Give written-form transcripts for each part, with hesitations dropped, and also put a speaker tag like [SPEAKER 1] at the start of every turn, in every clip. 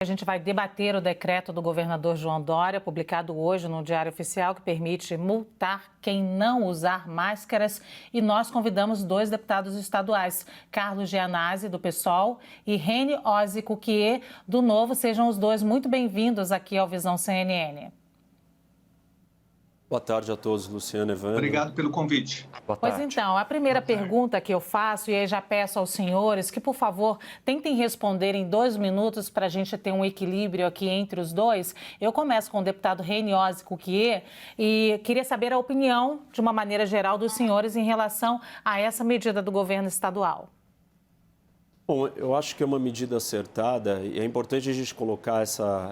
[SPEAKER 1] A gente vai debater o decreto do governador João Dória, publicado hoje no Diário Oficial, que permite multar quem não usar máscaras. E nós convidamos dois deputados estaduais, Carlos Gianazzi, do PSOL, e Reni Ozzi Cuquier, do Novo. Sejam os dois muito bem-vindos aqui ao Visão CNN.
[SPEAKER 2] Boa tarde a todos, Luciano, Evandro.
[SPEAKER 3] Obrigado pelo convite.
[SPEAKER 2] Boa tarde.
[SPEAKER 1] Pois então, a primeira pergunta que eu faço, e aí já peço aos senhores que, por favor, tentem responder em 2 minutos para a gente ter um equilíbrio aqui entre os dois. Eu começo com o deputado Reni Ozzi Cuquier e queria saber a opinião, de uma maneira geral, dos senhores em relação a essa medida do governo estadual.
[SPEAKER 2] Bom, eu acho que é uma medida acertada e é importante a gente colocar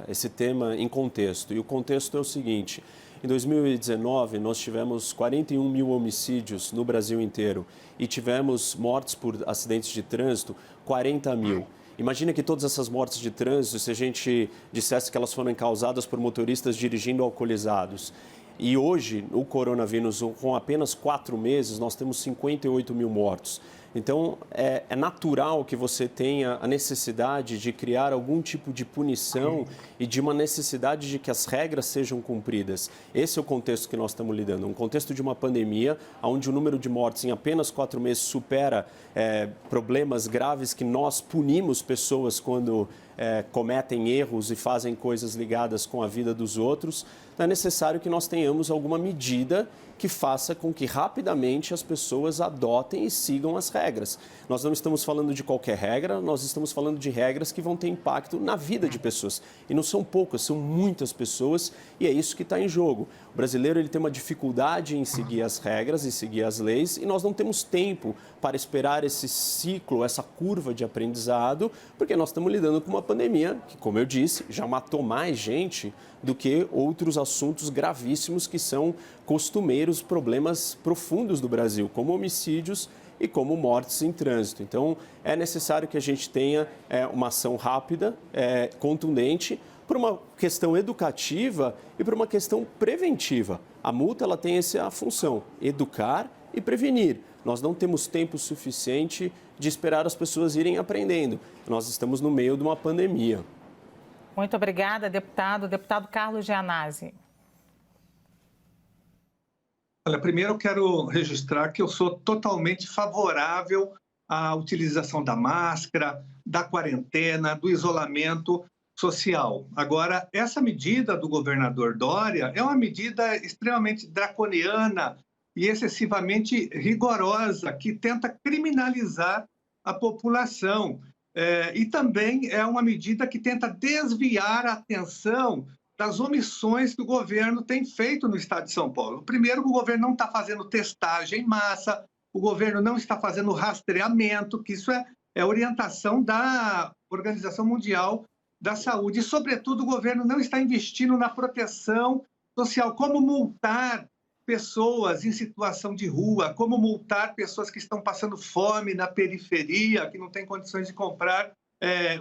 [SPEAKER 2] esse tema em contexto. E o contexto é o seguinte: em 2019, nós tivemos 41 mil homicídios no Brasil inteiro e tivemos mortes por acidentes de trânsito, 40 mil. Imagina que todas essas mortes de trânsito, se a gente dissesse que elas foram causadas por motoristas dirigindo alcoolizados. E hoje, o coronavírus, com apenas 4 meses, nós temos 58 mil mortos. Então, é natural que você tenha a necessidade de criar algum tipo de punição e de uma necessidade de que as regras sejam cumpridas. Esse é o contexto que nós estamos lidando, um contexto de uma pandemia, onde o número de mortes em apenas 4 meses supera problemas graves que nós punimos pessoas quando cometem erros e fazem coisas ligadas com a vida dos outros. Então, é necessário que nós tenhamos alguma medida que faça com que rapidamente as pessoas adotem e sigam as regras. Nós não estamos falando de qualquer regra, nós estamos falando de regras que vão ter impacto na vida de pessoas. E não são poucas, são muitas pessoas e é isso que está em jogo. O brasileiro ele tem uma dificuldade em seguir as regras e seguir as leis e nós não temos tempo para esperar esse ciclo, essa curva de aprendizado, porque nós estamos lidando com uma pandemia que, como eu disse, já matou mais gente do que outros assuntos gravíssimos que são costumeiros, problemas profundos do Brasil, como homicídios e como mortes em trânsito. Então, é necessário que a gente tenha uma ação rápida, contundente, por uma questão educativa e por uma questão preventiva. A multa ela tem essa função, educar e prevenir. Nós não temos tempo suficiente de esperar as pessoas irem aprendendo. Nós estamos no meio de uma pandemia.
[SPEAKER 1] Muito obrigada, deputado. Deputado Carlos Gianazzi.
[SPEAKER 3] Olha, primeiro eu quero registrar que eu sou totalmente favorável à utilização da máscara, da quarentena, do isolamento social. Agora, essa medida do governador Dória é uma medida extremamente draconiana e excessivamente rigorosa, que tenta criminalizar a população. E também é uma medida que tenta desviar a atenção das omissões que o governo tem feito no estado de São Paulo. Primeiro, o governo não está fazendo testagem em massa, o governo não está fazendo rastreamento, que isso é orientação da Organização Mundial da Saúde. E, sobretudo, o governo não está investindo na proteção social, como multar pessoas em situação de rua, como multar pessoas que estão passando fome na periferia, que não têm condições de comprar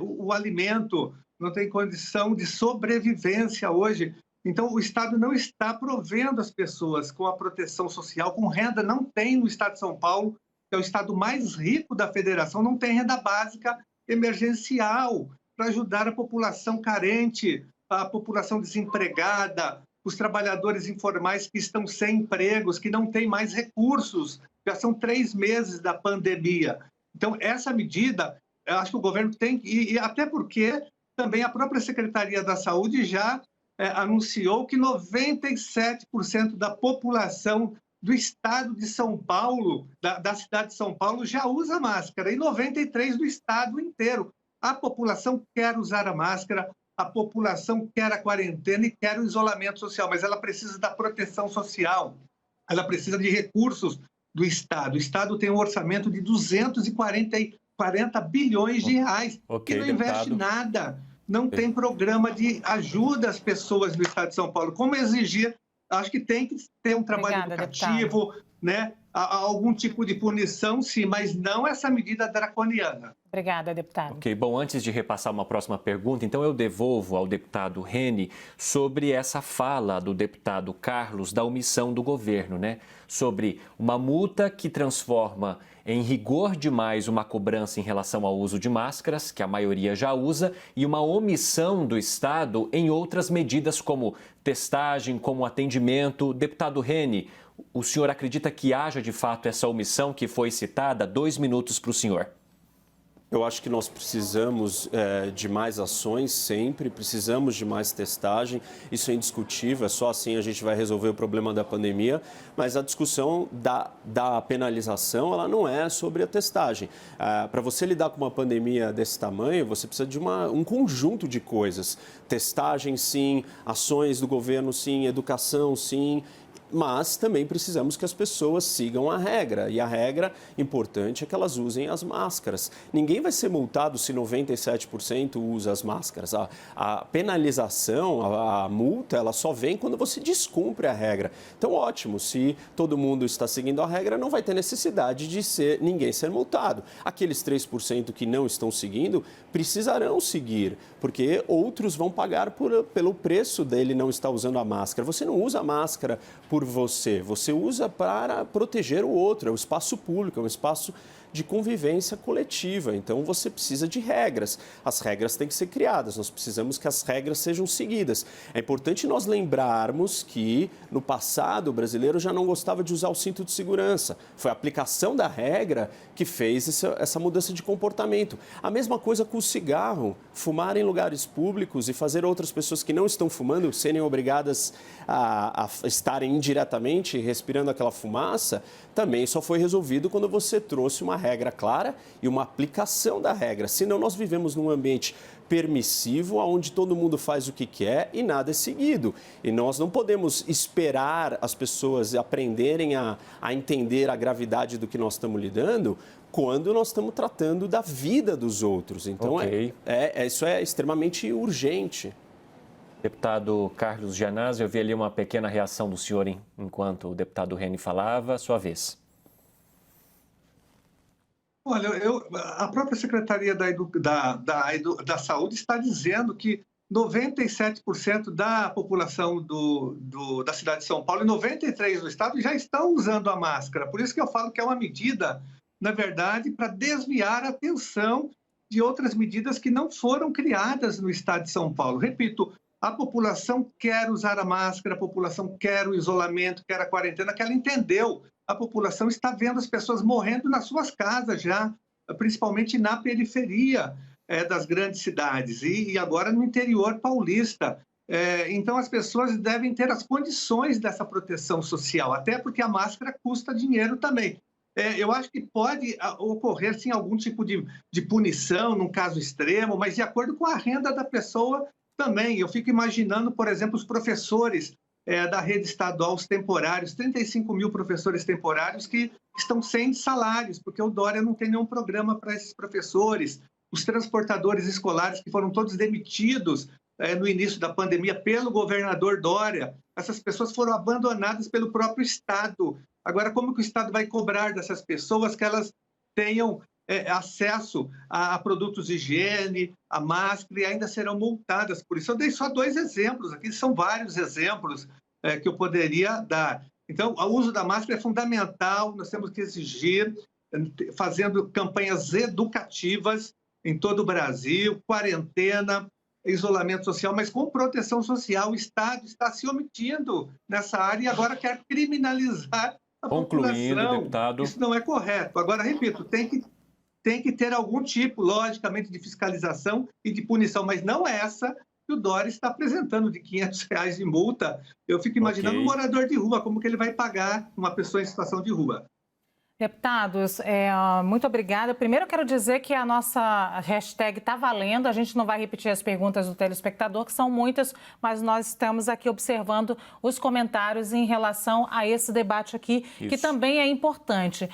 [SPEAKER 3] o alimento, não tem condição de sobrevivência hoje. Então, o Estado não está provendo as pessoas com a proteção social, com renda. Não tem no Estado de São Paulo, que é o estado mais rico da federação, não tem renda básica emergencial para ajudar a população carente, a população desempregada, os trabalhadores informais que estão sem empregos, que não têm mais recursos. Já são 3 meses da pandemia. Então, essa medida, eu acho que o governo tem que... E até porque também a própria Secretaria da Saúde já anunciou que 97% da população do estado de São Paulo, da cidade de São Paulo, já usa máscara, e 93% do estado inteiro. A população quer usar a máscara, a população quer a quarentena e quer o isolamento social, mas ela precisa da proteção social, ela precisa de recursos do Estado. O Estado tem um orçamento de 240 bilhões de reais, que não investe nada, não tem programa de ajuda às pessoas do Estado de São Paulo. Como exigir? Acho que tem que ter um trabalho educativo, né, algum tipo de punição, sim, mas não essa medida draconiana.
[SPEAKER 1] Obrigada, deputado.
[SPEAKER 4] Ok, bom, antes de repassar uma próxima pergunta, então eu devolvo ao deputado Reni sobre essa fala do deputado Carlos da omissão do governo, né? Sobre uma multa que transforma em rigor demais uma cobrança em relação ao uso de máscaras, que a maioria já usa, e uma omissão do Estado em outras medidas como testagem, como atendimento. Deputado Reni, o senhor acredita que haja de fato essa omissão que foi citada? 2 minutos para o senhor.
[SPEAKER 2] Eu acho que nós precisamos de mais ações sempre, precisamos de mais testagem, isso é indiscutível, é só assim a gente vai resolver o problema da pandemia, mas a discussão da penalização, ela não é sobre a testagem. Para você lidar com uma pandemia desse tamanho, você precisa de um conjunto de coisas, testagem sim, ações do governo sim, educação sim, mas também precisamos que as pessoas sigam a regra. E a regra importante é que elas usem as máscaras. Ninguém vai ser multado se 97% usa as máscaras. A penalização, a multa, ela só vem quando você descumpre a regra. Então, ótimo, se todo mundo está seguindo a regra, não vai ter necessidade de ninguém ser multado. Aqueles 3% que não estão seguindo, precisarão seguir, porque outros vão pagar pelo preço dele não estar usando a máscara. Você não usa a máscara por você usa para proteger o outro, é um espaço público, é um espaço de convivência coletiva, então você precisa de regras, as regras têm que ser criadas, nós precisamos que as regras sejam seguidas. É importante nós lembrarmos que no passado o brasileiro já não gostava de usar o cinto de segurança, foi a aplicação da regra que fez essa mudança de comportamento. A mesma coisa com o cigarro, fumar em lugares públicos e fazer outras pessoas que não estão fumando serem obrigadas a estarem indiretamente respirando aquela fumaça, também só foi resolvido quando você trouxe uma regra clara e uma aplicação da regra. Senão nós vivemos num ambiente permissivo, onde todo mundo faz o que quer e nada é seguido. E nós não podemos esperar as pessoas aprenderem a entender a gravidade do que nós estamos lidando quando nós estamos tratando da vida dos outros. Então,
[SPEAKER 4] okay.
[SPEAKER 2] Isso é extremamente urgente.
[SPEAKER 4] Deputado Carlos Gianazzi, eu vi ali uma pequena reação do senhor enquanto o deputado Reni falava. Sua vez.
[SPEAKER 3] Olha, a própria Secretaria da Saúde está dizendo que 97% da população da cidade de São Paulo e 93% do estado já estão usando a máscara. Por isso que eu falo que é uma medida, na verdade, para desviar a atenção de outras medidas que não foram criadas no estado de São Paulo. Repito, a população quer usar a máscara, a população quer o isolamento, quer a quarentena, que ela entendeu. A população está vendo as pessoas morrendo nas suas casas já, principalmente na periferia das grandes cidades e agora no interior paulista. Então, as pessoas devem ter as condições dessa proteção social, até porque a máscara custa dinheiro também. Eu acho que pode ocorrer, sim, algum tipo de punição, num caso extremo, mas de acordo com a renda da pessoa também. Eu fico imaginando, por exemplo, os professores da rede estadual, os temporários, 35 mil professores temporários que estão sem salários, porque o Dória não tem nenhum programa para esses professores. Os transportadores escolares que foram todos demitidos no início da pandemia pelo governador Dória, essas pessoas foram abandonadas pelo próprio Estado. Agora, como que o Estado vai cobrar dessas pessoas que elas tenham acesso a produtos de higiene, a máscara, e ainda serão multadas por isso? Eu dei só 2 exemplos, aqui são vários exemplos que eu poderia dar. Então, o uso da máscara é fundamental, nós temos que exigir, fazendo campanhas educativas em todo o Brasil, quarentena, isolamento social, mas com proteção social. O Estado está se omitindo nessa área e agora quer criminalizar a população.
[SPEAKER 4] Deputado.
[SPEAKER 3] Isso não é correto. Agora, repito, tem que ter algum tipo, logicamente, de fiscalização e de punição, mas não essa que o Dória está apresentando de R$500 de multa. Eu fico imaginando um morador de rua, como que ele vai pagar uma pessoa em situação de rua.
[SPEAKER 1] Deputados, muito obrigada. Primeiro, eu quero dizer que a nossa hashtag está valendo. A gente não vai repetir as perguntas do telespectador, que são muitas, mas nós estamos aqui observando os comentários em relação a esse debate aqui, que também é importante.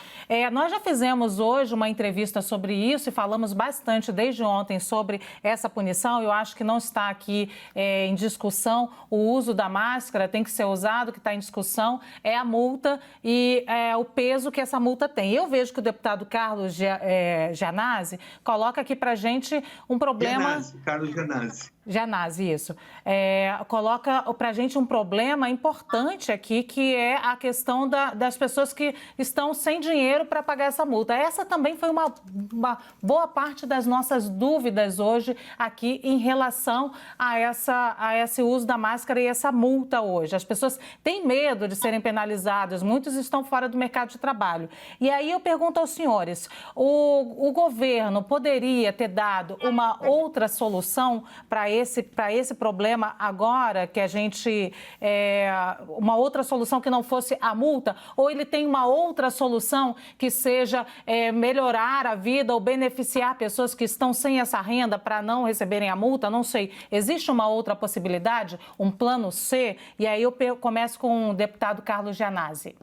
[SPEAKER 1] Nós já fizemos hoje uma entrevista sobre isso e falamos bastante desde ontem sobre essa punição. Eu acho que não está aqui em discussão o uso da máscara, tem que ser usado, o que está em discussão é a multa e o peso que essa multa tem. Eu vejo que o deputado Carlos Gianazzi coloca aqui para a gente um problema...
[SPEAKER 3] Carlos Gianazzi.
[SPEAKER 1] Gianazzi, isso. Coloca para a gente um problema importante aqui, que é a questão das pessoas que estão sem dinheiro para pagar essa multa. Essa também foi uma boa parte das nossas dúvidas hoje aqui em relação a esse uso da máscara e essa multa hoje. As pessoas têm medo de serem penalizadas, muitos estão fora do mercado de trabalho. E aí eu pergunto aos senhores, o governo poderia ter dado uma outra solução para esse problema agora, que a gente... uma outra solução que não fosse a multa? Ou ele tem uma outra solução que seja melhorar a vida ou beneficiar pessoas que estão sem essa renda para não receberem a multa? Não sei. Existe uma outra possibilidade? Um plano C? E aí eu começo com o deputado Carlos Gianazzi.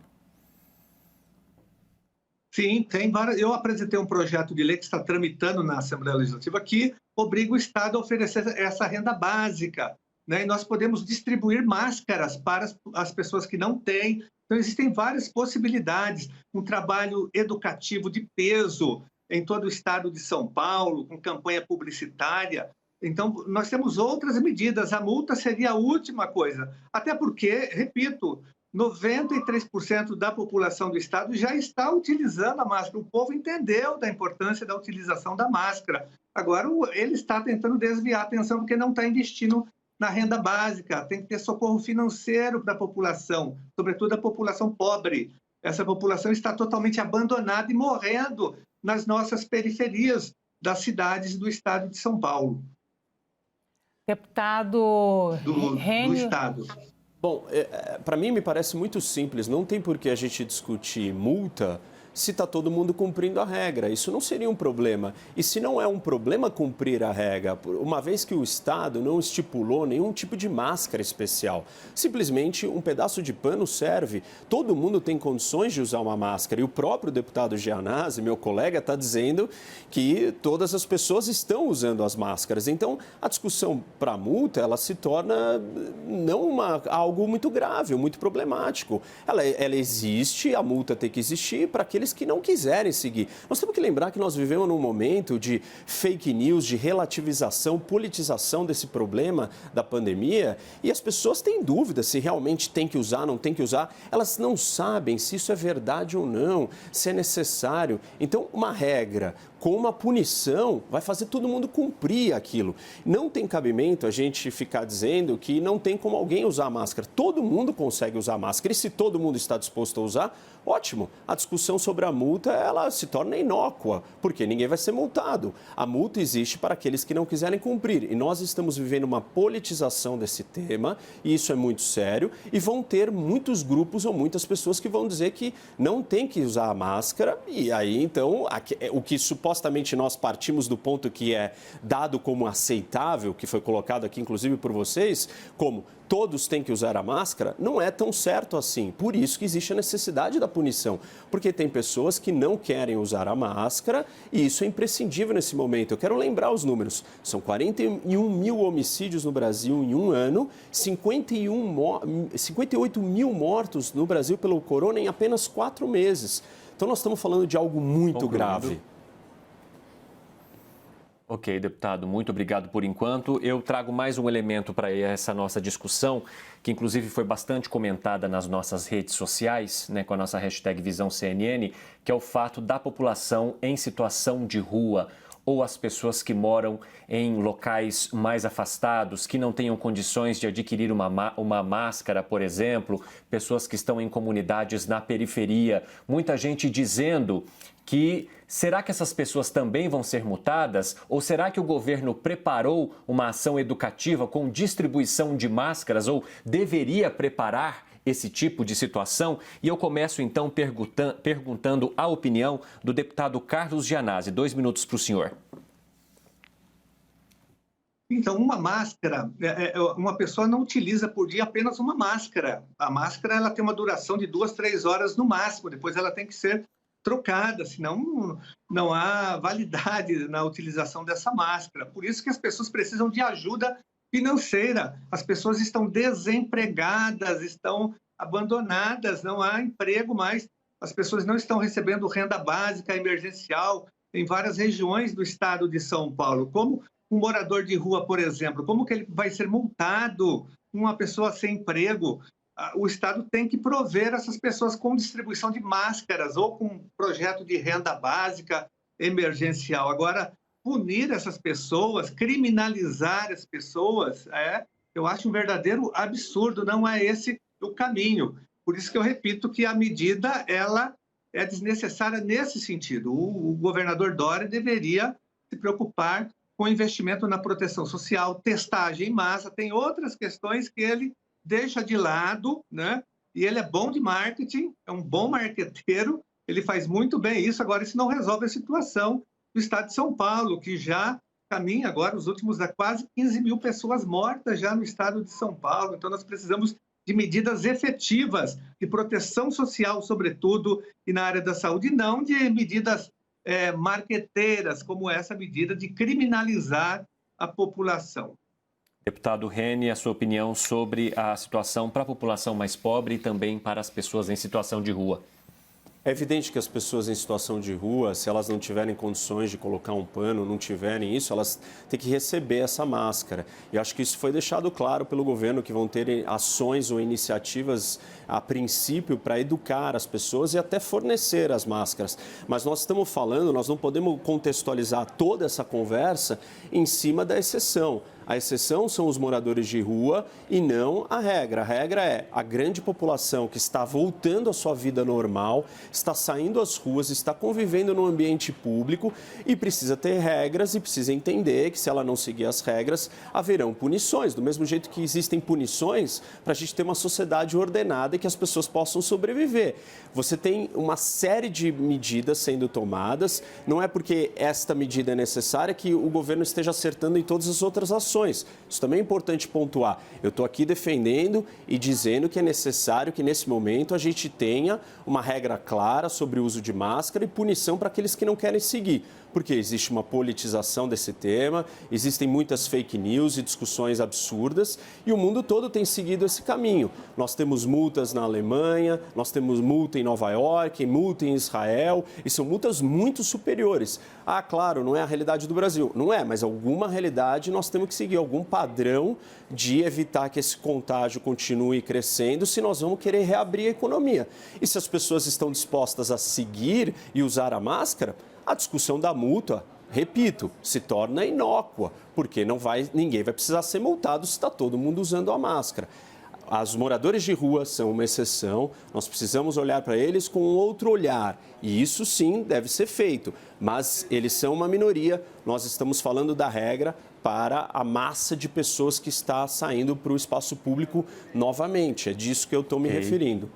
[SPEAKER 3] Sim, tem várias. Eu apresentei um projeto de lei que está tramitando na Assembleia Legislativa que obriga o Estado a oferecer essa renda básica, né? E nós podemos distribuir máscaras para as pessoas que não têm. Então, existem várias possibilidades. Um trabalho educativo de peso em todo o estado de São Paulo, com campanha publicitária. Então, nós temos outras medidas. A multa seria a última coisa. Até porque, repito, 93% da população do estado já está utilizando a máscara. O povo entendeu da importância da utilização da máscara. Agora, ele está tentando desviar a atenção porque não está investindo na renda básica. Tem que ter socorro financeiro para a população, sobretudo a população pobre. Essa população está totalmente abandonada e morrendo nas nossas periferias das cidades do estado de São Paulo.
[SPEAKER 1] Deputado
[SPEAKER 3] do estado.
[SPEAKER 2] Bom, para mim me parece muito simples. Não tem por que a gente discutir multa se está todo mundo cumprindo a regra. Isso não seria um problema. E se não é um problema cumprir a regra, uma vez que o Estado não estipulou nenhum tipo de máscara especial, simplesmente um pedaço de pano serve. Todo mundo tem condições de usar uma máscara. E o próprio deputado Gianazzi, meu colega, está dizendo que todas as pessoas estão usando as máscaras. Então, a discussão para a multa, ela se torna não algo muito grave, muito problemático. Ela existe, a multa tem que existir para aqueles que não quiserem seguir. Nós temos que lembrar que nós vivemos num momento de fake news, de relativização, politização desse problema da pandemia, e as pessoas têm dúvida se realmente tem que usar, não tem que usar. Elas não sabem se isso é verdade ou não, se é necessário. Então, uma regra com uma punição vai fazer todo mundo cumprir aquilo. Não tem cabimento a gente ficar dizendo que não tem como alguém usar máscara. Todo mundo consegue usar máscara e se todo mundo está disposto a usar, ótimo. A discussão sobre a multa, ela se torna inócua, porque ninguém vai ser multado. A multa existe para aqueles que não quiserem cumprir. E nós estamos vivendo uma politização desse tema, e isso é muito sério, e vão ter muitos grupos ou muitas pessoas que vão dizer que não tem que usar a máscara, e aí, então, o que supostamente nós partimos do ponto que é dado como aceitável, que foi colocado aqui, inclusive, por vocês, como todos têm que usar a máscara, não é tão certo assim. Por isso que existe a necessidade da punição, porque tem pessoas que não querem usar a máscara e isso é imprescindível nesse momento. Eu quero lembrar os números. São 41 mil homicídios no Brasil em um ano, 58 mil mortos no Brasil pelo corona em apenas 4 meses. Então nós estamos falando de algo muito grave.
[SPEAKER 4] Ok, deputado, muito obrigado por enquanto. Eu trago mais um elemento para essa nossa discussão, que inclusive foi bastante comentada nas nossas redes sociais, né, com a nossa hashtag VisãoCNN, que é o fato da população em situação de rua ou as pessoas que moram em locais mais afastados, que não tenham condições de adquirir uma máscara, por exemplo, pessoas que estão em comunidades na periferia. Muita gente dizendo que será que essas pessoas também vão ser multadas? Ou será que o governo preparou uma ação educativa com distribuição de máscaras ou deveria preparar esse tipo de situação? E eu começo então perguntando a opinião do deputado Carlos Gianazzi. 2 minutos para o senhor.
[SPEAKER 3] Então, uma máscara, uma pessoa não utiliza por dia apenas uma máscara. A máscara ela tem uma duração de 2, 3 horas no máximo, depois ela tem que ser trocada, senão não há validade na utilização dessa máscara. Por isso que as pessoas precisam de ajuda financeira. As pessoas estão desempregadas, estão abandonadas, não há emprego mais. As pessoas não estão recebendo renda básica emergencial em várias regiões do estado de São Paulo. Como um morador de rua, por exemplo, como que ele vai ser multado? Uma pessoa sem emprego? O Estado tem que prover essas pessoas com distribuição de máscaras ou com projeto de renda básica emergencial. Agora, punir essas pessoas, criminalizar as pessoas, eu acho um verdadeiro absurdo, não é esse o caminho. Por isso que eu repito que a medida ela é desnecessária nesse sentido. O governador Dória deveria se preocupar com investimento na proteção social, testagem em massa, tem outras questões que ele deixa de lado, né? E ele é bom de marketing, é um bom marqueteiro, ele faz muito bem isso. Agora, isso não resolve a situação do estado de São Paulo, que já caminha agora, os últimos, quase 15 mil pessoas mortas já no estado de São Paulo. Então, nós precisamos de medidas efetivas de proteção social, sobretudo, e na área da saúde, e não de medidas marqueteiras, como essa medida de criminalizar a população.
[SPEAKER 4] Deputado Reni, a sua opinião sobre a situação para a população mais pobre e também para as pessoas em situação de rua.
[SPEAKER 2] É evidente que as pessoas em situação de rua, se elas não tiverem condições de colocar um pano, não tiverem isso, elas têm que receber essa máscara. E acho que isso foi deixado claro pelo governo, que vão ter ações ou iniciativas, a princípio, para educar as pessoas e até fornecer as máscaras. Mas nós estamos falando, nós não podemos contextualizar toda essa conversa em cima da exceção. A exceção são os moradores de rua e não a regra. A regra é a grande população que está voltando à sua vida normal, está saindo às ruas, está convivendo no ambiente público e precisa ter regras e precisa entender que se ela não seguir as regras, haverão punições. Do mesmo jeito que existem punições para a gente ter uma sociedade ordenada e que as pessoas possam sobreviver. Você tem uma série de medidas sendo tomadas. Não é porque esta medida é necessária que o governo esteja acertando em todas as outras ações. Isso também é importante pontuar. Eu estou aqui defendendo e dizendo que é necessário que, nesse momento, a gente tenha uma regra clara sobre o uso de máscara e punição para aqueles que não querem seguir. Porque existe uma politização desse tema, existem muitas fake news e discussões absurdas e o mundo todo tem seguido esse caminho. Nós temos multas na Alemanha, nós temos multa em Nova York, multa em Israel e são multas muito superiores. Ah, claro, não é a realidade do Brasil. Não é, mas alguma realidade nós temos que seguir, algum padrão de evitar que esse contágio continue crescendo se nós vamos querer reabrir a economia. E se as pessoas estão dispostas a seguir e usar a máscara, a discussão da multa, repito, se torna inócua, porque ninguém vai precisar ser multado se está todo mundo usando a máscara. Os moradores de rua são uma exceção, nós precisamos olhar para eles com um outro olhar, e isso sim deve ser feito, mas eles são uma minoria, nós estamos falando da regra para a massa de pessoas que está saindo para o espaço público novamente, é disso que eu estou me referindo.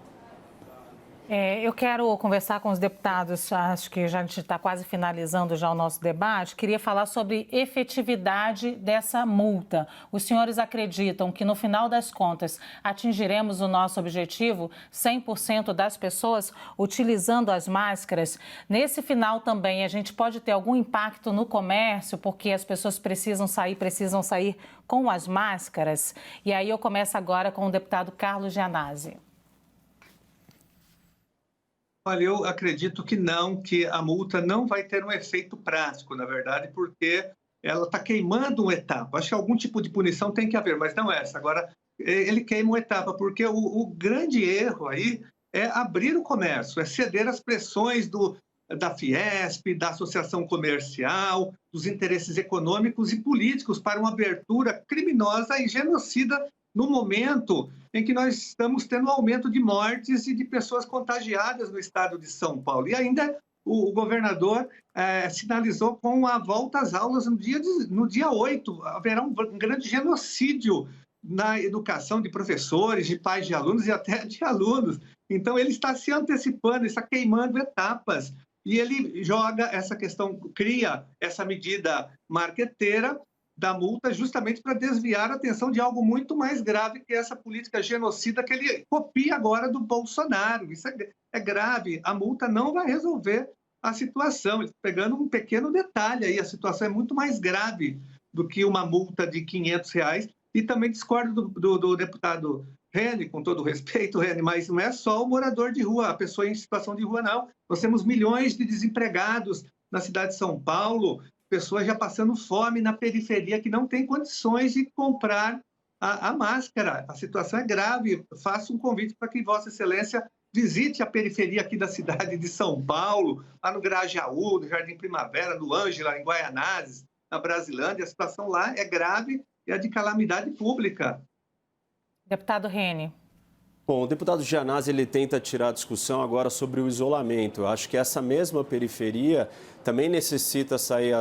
[SPEAKER 1] Eu quero conversar com os deputados, acho que a gente está quase finalizando já o nosso debate. Queria falar sobre efetividade dessa multa. Os senhores acreditam que, no final das contas, atingiremos o nosso objetivo, 100% das pessoas utilizando as máscaras? Nesse final também, a gente pode ter algum impacto no comércio, porque as pessoas precisam sair com as máscaras? E aí eu começo agora com o deputado Carlos Gianazzi.
[SPEAKER 3] Olha, eu acredito que não, que a multa não vai ter um efeito prático, na verdade, porque ela está queimando uma etapa. Acho que algum tipo de punição tem que haver, mas não essa. Agora, ele queima uma etapa, porque o grande erro aí é abrir o comércio, é ceder às pressões da Fiesp, da Associação Comercial, dos interesses econômicos e políticos para uma abertura criminosa e genocida no momento em que nós estamos tendo um aumento de mortes e de pessoas contagiadas no estado de São Paulo. E ainda o governador sinalizou com a volta às aulas no dia 8. Haverá um grande genocídio na educação de professores, de pais de alunos e até de alunos. Então, ele está se antecipando, está queimando etapas. E ele joga essa questão, cria essa medida marqueteira da multa justamente para desviar a atenção de algo muito mais grave, que é essa política genocida que ele copia agora do Bolsonaro. Isso é grave. A multa não vai resolver a situação. Ele está pegando um pequeno detalhe aí, a situação é muito mais grave do que uma multa de R$ 500. E também discordo do deputado Reni, com todo o respeito, Reni, mas não é só o morador de rua, a pessoa em situação de rua, não. Nós temos milhões de desempregados na cidade de São Paulo, pessoas já passando fome na periferia que não têm condições de comprar a máscara. A situação é grave. Faço um convite para que Vossa Excelência visite a periferia aqui da cidade de São Paulo, lá no Grajaú, no Jardim Primavera, no Ângela, em Guaianazes, na Brasilândia. A situação lá é grave e é de calamidade pública.
[SPEAKER 1] Deputado Reni.
[SPEAKER 2] Bom, o deputado Gianazzi, ele tenta tirar a discussão agora sobre o isolamento. Eu acho que essa mesma periferia também necessita sair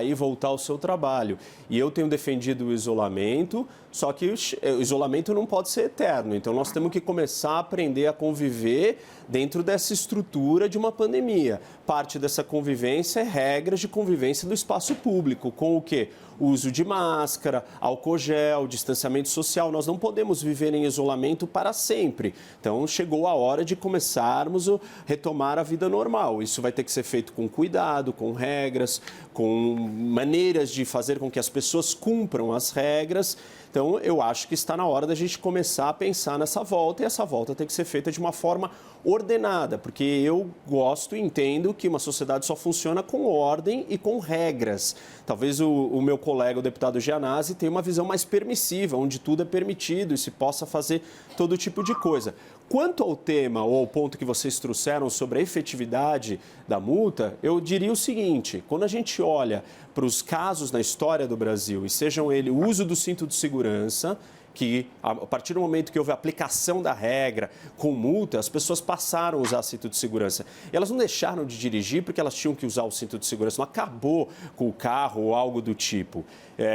[SPEAKER 2] e voltar ao seu trabalho. E eu tenho defendido o isolamento, só que o isolamento não pode ser eterno. Então, nós temos que começar a aprender a conviver dentro dessa estrutura de uma pandemia. Parte dessa convivência é regras de convivência do espaço público, com o quê? Uso de máscara, álcool gel, distanciamento social. Nós não podemos viver em isolamento para sempre. Então, chegou a hora de começarmos a retomar a vida normal. Isso vai ter que ser feito com cuidado, com regras, com maneiras de fazer com que as pessoas cumpram as regras. Então, eu acho que está na hora da gente começar a pensar nessa volta, e essa volta tem que ser feita de uma forma ordenada, porque eu gosto e entendo que uma sociedade só funciona com ordem e com regras. Talvez o meu colega, o deputado Gianazzi, tenha uma visão mais permissiva, onde tudo é permitido e se possa fazer todo tipo de coisa. Quanto ao tema ou ao ponto que vocês trouxeram sobre a efetividade da multa, eu diria o seguinte: quando a gente olha para os casos na história do Brasil, e sejam ele o uso do cinto de segurança, que a partir do momento que houve a aplicação da regra com multa, as pessoas passaram a usar cinto de segurança. Elas não deixaram de dirigir porque elas tinham que usar o cinto de segurança, não acabou com o carro ou algo do tipo.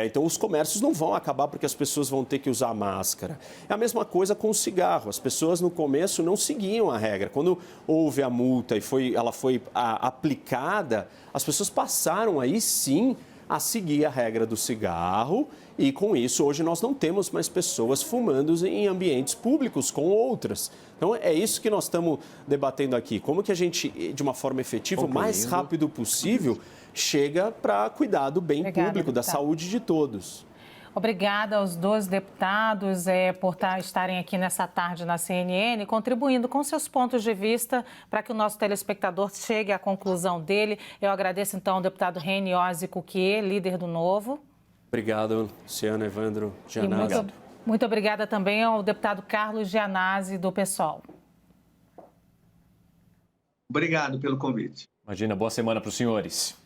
[SPEAKER 2] Então, os comércios não vão acabar porque as pessoas vão ter que usar máscara. É a mesma coisa com o cigarro. As pessoas, no começo, não seguiam a regra. Quando houve a multa e ela foi aplicada, as pessoas passaram aí, sim, a seguir a regra do cigarro. E, com isso, hoje nós não temos mais pessoas fumando em ambientes públicos com outras. Então, é isso que nós estamos debatendo aqui. Como que a gente, de uma forma efetiva, o mais rápido possível, chega para cuidar do bem público, da saúde de todos.
[SPEAKER 1] Obrigada aos dois deputados por estarem aqui nessa tarde na CNN, contribuindo com seus pontos de vista para que o nosso telespectador chegue à conclusão dele. Eu agradeço, então, ao deputado Reni Ozzi Cuquier, líder do Novo.
[SPEAKER 2] Obrigado, Luciana, Evandro, Gianazzi.
[SPEAKER 1] Muito obrigada também ao deputado Carlos Gianazzi, do PSOL.
[SPEAKER 3] Obrigado pelo convite.
[SPEAKER 4] Imagina, boa semana para os senhores.